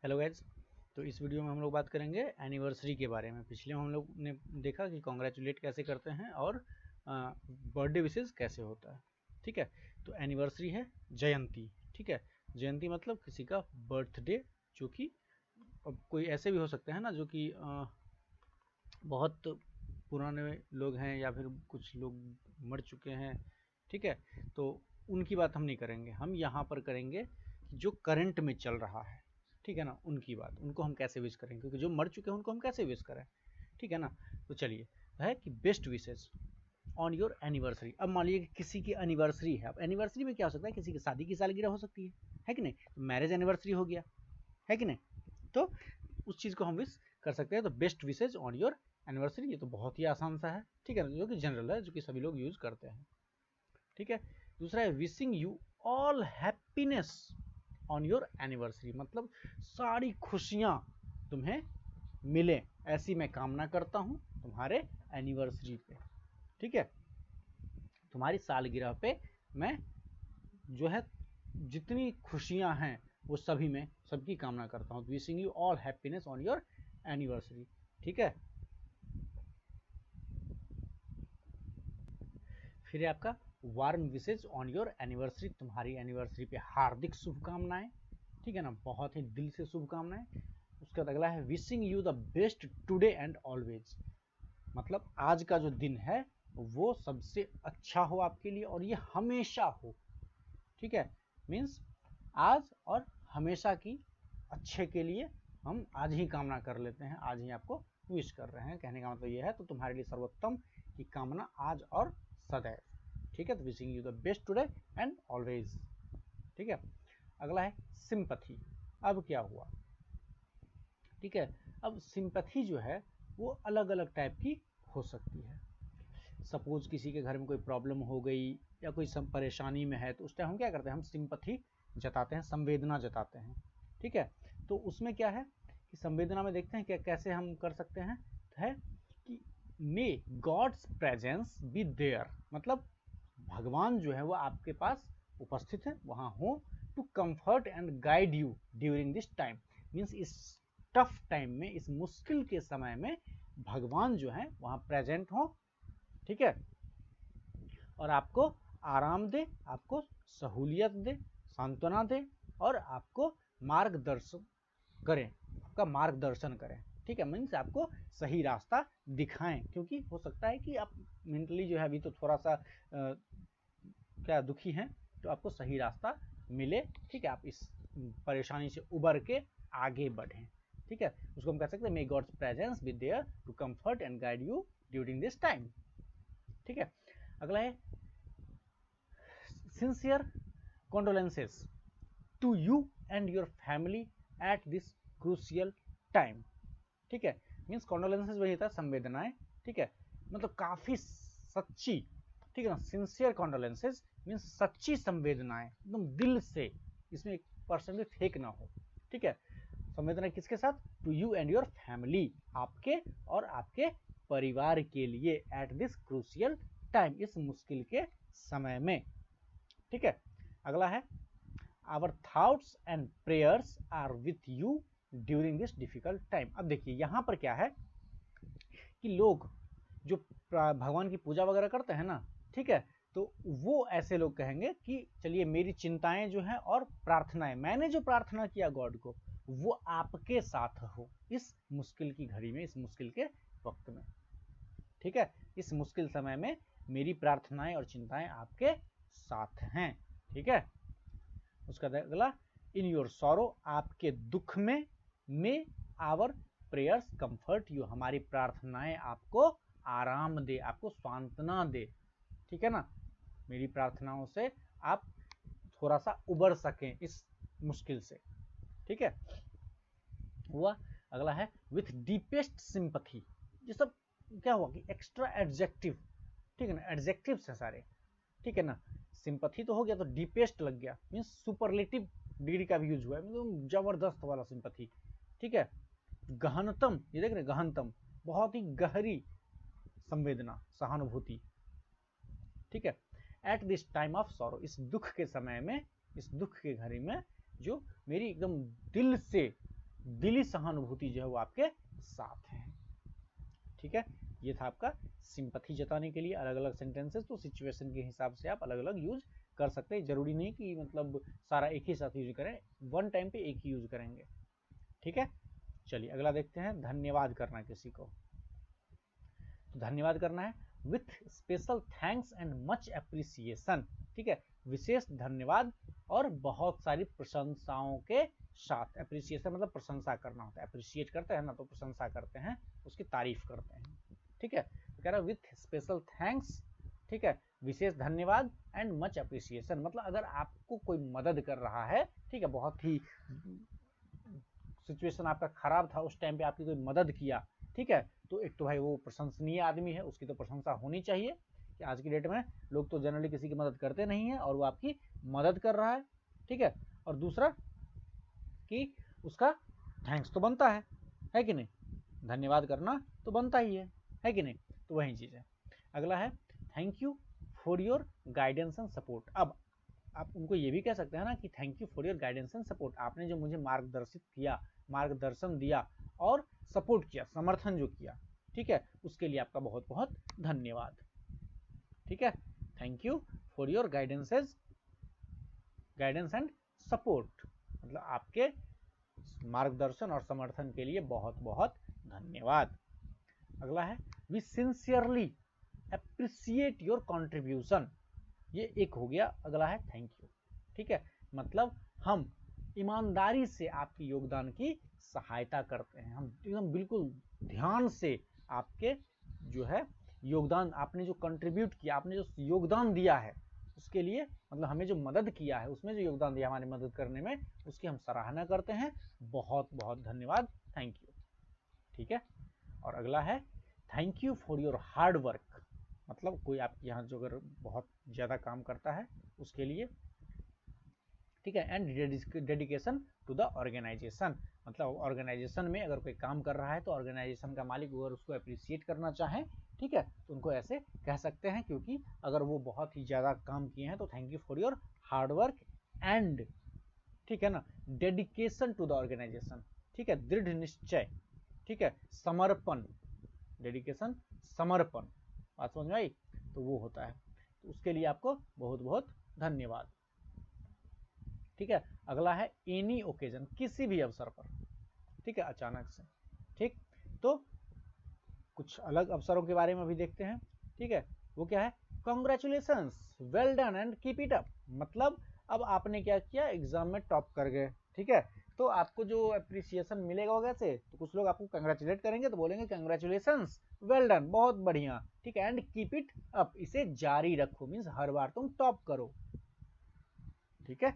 Hello guys. तो इस video में हम लोग बात करेंगे एनिवर्सरी के बारे में। पिछले में हम लोग ने देखा कि कॉन्ग्रेचुलेट कैसे करते हैं और बर्थडे विशेष कैसे होता है। ठीक है, तो एनिवर्सरी है जयंती। ठीक है, जयंती मतलब किसी का बर्थडे, जो कि अब कोई ऐसे भी हो सकते हैं ना जो कि बहुत पुराने लोग हैं या फिर कुछ लोग मर चुके हैं। ठीक है, तो उनकी बात हम नहीं करेंगे, हम यहाँ पर करेंगे जो करंट में चल रहा है। ठीक है ना, उनकी बात, उनको हम कैसे विश करेंगे, क्योंकि जो मर चुके हैं उनको हम कैसे विश करें। ठीक है ना, तो चलिए, है कि best wishes on your anniversary. अब मान लीजिए कि किसी की एनिवर्सरी है। अब एनिवर्सरी में क्या हो सकता है, किसी की शादी की सालगिरह हो सकती है कि नहीं। तो मैरिज एनिवर्सरी हो गया, है कि नहीं। तो उस चीज़ को हम विश कर सकते हैं। तो best wishes on your anniversary, ये तो बहुत ही आसान सा है। ठीक है, जो कि जनरल है, जो कि सभी लोग यूज करते हैं। ठीक है, दूसरा है wishing you all happiness on your anniversary, मतलब सारी खुशियां तुम्हें मिले, ऐसी मैं कामना करता हूं तुम्हारे एनिवर्सरी पे। ठीक है, तुम्हारी सालगिरह पे मैं जो है जितनी खुशियां हैं वो सभी में सबकी कामना करता हूँ। Wishing you all happiness on your anniversary. ठीक है, फिर है आपका warm wishes on your anniversary, तुम्हारी एनिवर्सरी पे हार्दिक शुभकामनाएं। ठीक है ना, बहुत ही दिल से शुभकामनाएं। उसका अगला है wishing you the best today and always, मतलब आज का जो दिन है वो सबसे अच्छा हो आपके लिए और ये हमेशा हो। ठीक है, मीन्स आज और हमेशा की अच्छे के लिए हम आज ही कामना कर लेते हैं, आज ही आपको विश कर रहे हैं। कहने का मतलब ये है, तो तुम्हारे लिए सर्वोत्तम की कामना आज और सदैव। ठीक है, तो wishing you the best today and always. ठीक है, अगला है सिंपैथी। अब क्या हुआ, ठीक है, अब सिंपैथी जो है वो अलग अलग टाइप की हो सकती है। सपोज किसी के घर में कोई प्रॉब्लम हो गई या कोई परेशानी में है, तो उस टाइम हम क्या करते हैं, हम सिंपैथी जताते हैं, संवेदना जताते हैं। ठीक है, तो उसमें क्या है कि संवेदना में देखते हैं क्या कैसे हम कर सकते हैं, है कि मे गॉड्स प्रेजेंस बी देयर, मतलब भगवान जो है वो आपके पास उपस्थित है, वहां हो, to comfort and guide you during this time. Means इस टफ टाइम में, इस मुश्किल के समय में भगवान जो है वहां प्रेजेंट हो। ठीक है, और आपको आराम दे, आपको सहूलियत दे, सांत्वना दे और आपको मार्गदर्शन करें, आपका मार्गदर्शन करें। ठीक है, मीन्स आपको सही रास्ता दिखाएं, क्योंकि हो सकता है कि आप मेंटली जो है अभी तो थोड़ा सा क्या दुखी हैं, तो आपको सही रास्ता मिले। ठीक है, आप इस परेशानी से उबर के आगे बढ़ें। ठीक है, उसको हम कह सकते हैं may God's presence be there to comfort and guide you during this time. ठीक है, अगला है sincere condolences to you and your family at this crucial time। ठीक है, मीन्स कॉन्डोलेंसेज वही था, संवेदनाएं। ठीक है, मतलब काफी सच्ची। ठीक है ना, सिंसियर कॉन्डोलेंसेज मीन्स सच्ची संवेदनाएं, एकदम दिल से, इसमें 1% भी फेक ना हो। ठीक है, संवेदना किसके साथ, to you and your family, आपके और आपके परिवार के लिए, एट दिस क्रूशियल टाइम, इस मुश्किल के समय में। ठीक है, अगला है our thoughts and prayers are with you during this difficult time. अब देखिए यहाँ पर क्या है कि लोग जो भगवान की पूजा वगैरह करते हैं ना, ठीक है, तो वो ऐसे लोग कहेंगे कि चलिए मेरी चिंताएं जो हैं और प्रार्थनाएं, मैंने जो प्रार्थना किया गॉड को, वो आपके साथ हो इस मुश्किल की घड़ी में, इस मुश्किल के वक्त में। ठीक है, इस मुश्किल समय में मेरी प्रार्थनाएं और चिंताएं आपके साथ हैं। ठीक है, उसका अगला इन योर सॉरो, आपके दुख में आवर प्रेयर्स कंफर्ट यू, हमारी प्रार्थनाएं आपको आराम दे, आपको सांत्वना दे। ठीक है ना, मेरी प्रार्थनाओं से आप थोड़ा सा उबर सकें इस मुश्किल से। ठीक है, हुआ। अगला है विथ डीपेस्ट सिंपैथी। ये सब क्या हुआ कि एक्स्ट्रा एडजेक्टिव। ठीक है ना, एडजेक्टिव्स हैं सारे। ठीक है ना, सिंपैथी तो हो गया, तो डीपेस्ट लग गया, मीन्स सुपरलेटिव डिग्री का भी यूज हुआ है, मतलब जबरदस्त वाला सिंपैथी। ठीक है, गहनतम, ये देख रहे गहनतम, बहुत ही गहरी संवेदना, सहानुभूति। ठीक है, at this time of sorrow, इस दुख के समय में, इस दुख के घड़ी में, जो मेरी एकदम दिल से दिली सहानुभूति जो है वो आपके साथ है। ठीक है, ये था आपका सिंपैथी जताने के लिए अलग अलग सेंटेंसेस। तो सिचुएशन के हिसाब से आप अलग अलग यूज कर सकते हैं, जरूरी नहीं कि मतलब सारा एक ही साथ यूज करें, वन टाइम पे एक ही यूज करेंगे। ठीक है, चलिए अगला देखते हैं। धन्यवाद करना किसी को, तो धन्यवाद करना है with special thanks and much appreciation. ठीक है, विशेष धन्यवाद और बहुत सारी प्रशंसाओं के साथ। एप्रिसिएशन मतलब प्रशंसा करना होता है, अप्रिशिएट करते हैं ना तो प्रशंसा करते हैं, उसकी तारीफ करते हैं। ठीक है, तो कह रहा है विथ स्पेशल थैंक्स, ठीक है, विशेष धन्यवाद एंड मच अप्रिसिएशन। मतलब अगर आपको कोई मदद कर रहा है, ठीक है, बहुत ही सिचुएशन आपका खराब था, उस टाइम पे आपकी कोई मदद किया, ठीक है, तो एक तो भाई वो प्रशंसनीय आदमी है, उसकी तो प्रशंसा होनी चाहिए कि आज की डेट में लोग तो जनरली किसी की मदद करते नहीं है और वो आपकी मदद कर रहा है। ठीक है, और दूसरा कि उसका थैंक्स तो बनता है कि नहीं, धन्यवाद करना तो बनता ही है कि नहीं, तो वही चीज़ है। अगला है thank you for your guidance and support. अब आप उनको ये भी कह सकते हैं ना कि thank you for your guidance and support, आपने जो मुझे मार्गदर्शित किया, मार्गदर्शन दिया और सपोर्ट किया, समर्थन जो किया, ठीक है, उसके लिए आपका बहुत बहुत धन्यवाद। ठीक है, thank you for your guidance and support, मतलब आपके मार्गदर्शन और समर्थन के लिए बहुत बहुत धन्यवाद। अगला है we sincerely appreciate your contribution, ये एक हो गया। अगला है थैंक यू। ठीक है, मतलब हम ईमानदारी से आपके योगदान की सहायता करते हैं, हम एकदम बिल्कुल ध्यान से आपके जो है योगदान, आपने जो कंट्रीब्यूट किया, आपने जो योगदान दिया है उसके लिए, मतलब हमें जो मदद किया है उसमें जो योगदान दिया हमारी मदद करने में, उसकी हम सराहना करते हैं, बहुत बहुत धन्यवाद, थैंक यू। ठीक है, और अगला है thank you for your hard work, मतलब कोई आपके यहाँ जो अगर बहुत ज़्यादा काम करता है उसके लिए। ठीक है, and dedication to the organisation, मतलब ऑर्गेनाइजेशन में अगर कोई काम कर रहा है तो ऑर्गेनाइजेशन का मालिक अगर उसको अप्रिशिएट करना चाहे, ठीक है, तो उनको ऐसे कह सकते हैं, क्योंकि अगर वो बहुत ही ज़्यादा काम किए हैं तो thank you for your hard work and, ठीक है ना, डेडिकेशन टू द ऑर्गेनाइजेशन। ठीक है, दृढ़ निश्चय, ठीक है, समर्पण, डेडिकेशन समर्पण, बात समझ में आई, तो वो होता है, तो उसके लिए आपको बहुत बहुत धन्यवाद। ठीक है, अगला है एनी ओकेजन, किसी भी अवसर पर, ठीक है, अचानक से। ठीक, तो कुछ अलग अवसरों के बारे में भी देखते हैं। ठीक है, वो क्या है, congratulations, well done and keep it up, मतलब अब आपने क्या किया, एग्जाम में टॉप कर गए, ठीक है, तो आपको जो अप्रिसिएशन मिलेगा वो कैसे, तो कुछ लोग आपको कंग्रेचुलेट करेंगे तो बोलेंगे कंग्रेचुलेशंस, वेल डन, बहुत बढ़िया, ठीक है, एंड कीप इट अप, इसे जारी रखो, मीन्स हर बार तुम टॉप करो। ठीक है,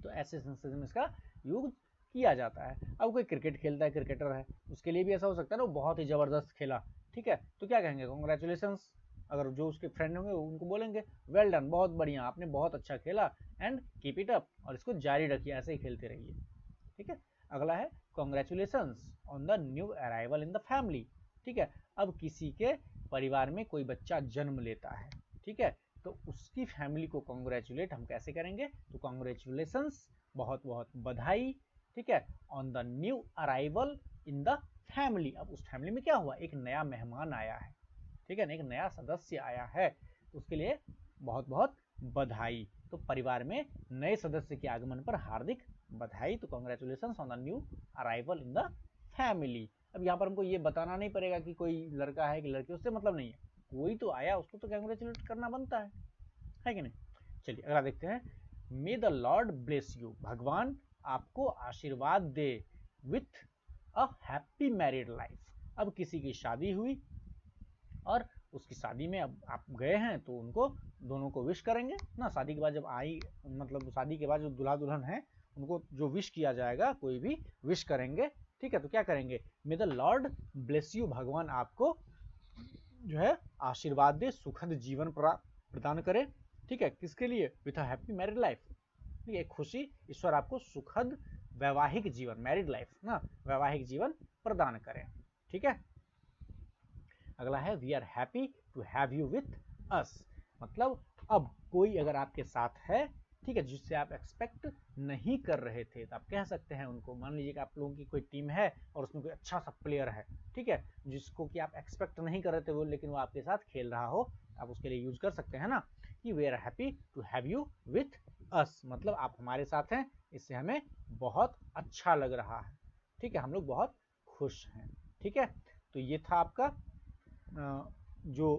तो ऐसे सेंसेस में इसका यूज किया जाता है। अब कोई क्रिकेट खेलता है, क्रिकेटर है, उसके लिए भी ऐसा हो सकता है ना, वो बहुत ही जबरदस्त खेला, ठीक है, तो क्या कहेंगे, कॉन्ग्रेचुलेशंस, अगर जो उसके फ्रेंड होंगे उनको बोलेंगे वेल डन, बहुत बढ़िया, आपने बहुत अच्छा खेला, एंड कीप इट अप, और इसको जारी रखिए, ऐसे ही खेलते रहिए। ठीक है, अगला है congratulations on the new arrival in the family. ठीक है, अब किसी के परिवार में कोई बच्चा जन्म लेता है, ठीक है, तो उसकी फैमिली को कॉन्ग्रेचुलेट हम कैसे करेंगे, तो कॉन्ग्रेचुलेशंस, बहुत बहुत बधाई, ठीक है, on the new arrival in the family. अब उस फैमिली में क्या हुआ, एक नया मेहमान आया है, ठीक है, एक नया सदस्य आया है, तो उसके लिए बहुत बहुत बधाई, तो परिवार में नए सदस्य के आगमन पर हार्दिक बधाई, तो congratulations on the new arrival in the family. अब यहाँ पर हमको ये बताना नहीं पड़ेगा कि कोई लड़का है कि लड़की, उससे मतलब नहीं है, कोई तो आया, उसको तो कंग्रेचुलेट करना बनता है कि नहीं। चलिए अगला देखते हैं, may the Lord bless you, भगवान आपको आशीर्वाद दे, with a happy married life. अब किसी की शादी हुई और उसकी शादी में अब आप गए हैं तो उनको दोनों को विश करेंगे ना, शादी के बाद जब आई, मतलब शादी के बाद जो दूल्हा दुल्हन है उनको जो विश किया जाएगा, कोई भी विश करेंगे, ठीक है, तो क्या करेंगे, मे द लॉर्ड ब्लेस यू, भगवान आपको जो है आशीर्वाद दे, सुखद जीवन प्रदान करे, ठीक है, किसके लिए, with a happy married life, ठीक है, खुशी, ईश्वर आपको सुखद वैवाहिक जीवन, मैरिड लाइफ ना, वैवाहिक जीवन प्रदान करें। ठीक है, अगला है we are happy to have you with us, मतलब अब कोई अगर आपके साथ है, ठीक है, जिससे आप एक्सपेक्ट नहीं कर रहे थे, तो आप कह सकते हैं उनको। मान लीजिए कि आप लोगों की कोई टीम है और उसमें कोई अच्छा सा प्लेयर है, ठीक है, जिसको कि आप एक्सपेक्ट नहीं कर रहे थे वो, लेकिन वो आपके साथ खेल रहा हो, आप उसके लिए यूज कर सकते हैं ना कि we are happy to have you with us, मतलब आप हमारे साथ हैं, इससे हमें बहुत अच्छा लग रहा है, ठीक है, हम लोग बहुत खुश हैं, ठीक है। तो ये था आपका जो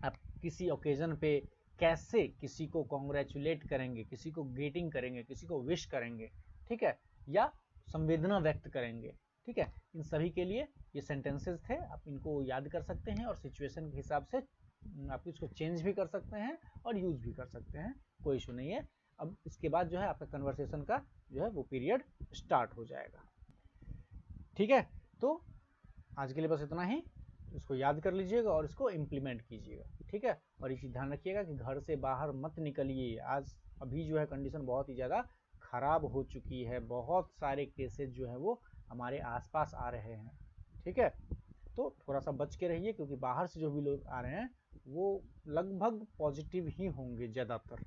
आप किसी ओकेजन पे कैसे किसी को कॉन्ग्रेचुलेट करेंगे, किसी को ग्रीटिंग करेंगे, किसी को विश करेंगे, ठीक है, या संवेदना व्यक्त करेंगे, ठीक है। इन सभी के लिए ये सेंटेंसेस थे, आप इनको याद कर सकते हैं और सिचुएशन के हिसाब से आप इसको चेंज भी कर सकते हैं और यूज भी कर सकते हैं, कोई इशू नहीं है। अब इसके बाद जो है आपका कन्वर्सेशन का जो है वो पीरियड स्टार्ट हो जाएगा, ठीक है। तो आज के लिए बस इतना ही, इसको याद कर लीजिएगा और इसको इम्प्लीमेंट कीजिएगा, ठीक है। और ये चीज़ ध्यान रखिएगा कि घर से बाहर मत निकलिए, आज अभी जो है कंडीशन बहुत ही ज़्यादा खराब हो चुकी है, बहुत सारे केसेस जो है वो हमारे आसपास आ रहे हैं, ठीक है। तो थोड़ा सा बच के रहिए, क्योंकि बाहर से जो भी लोग आ रहे हैं वो लगभग पॉजिटिव ही होंगे ज़्यादातर,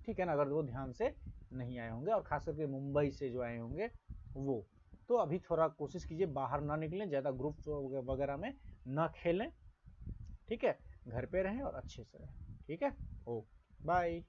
ठीक है ना, अगर वो ध्यान से नहीं आए होंगे, और खास करके मुंबई से जो आए होंगे वो। तो अभी थोड़ा कोशिश कीजिए बाहर ना निकलें, ज़्यादा ग्रुप वगैरह में ना खेलें, ठीक है, घर पे रहें और अच्छे से रहें, ठीक है। ओ बाय।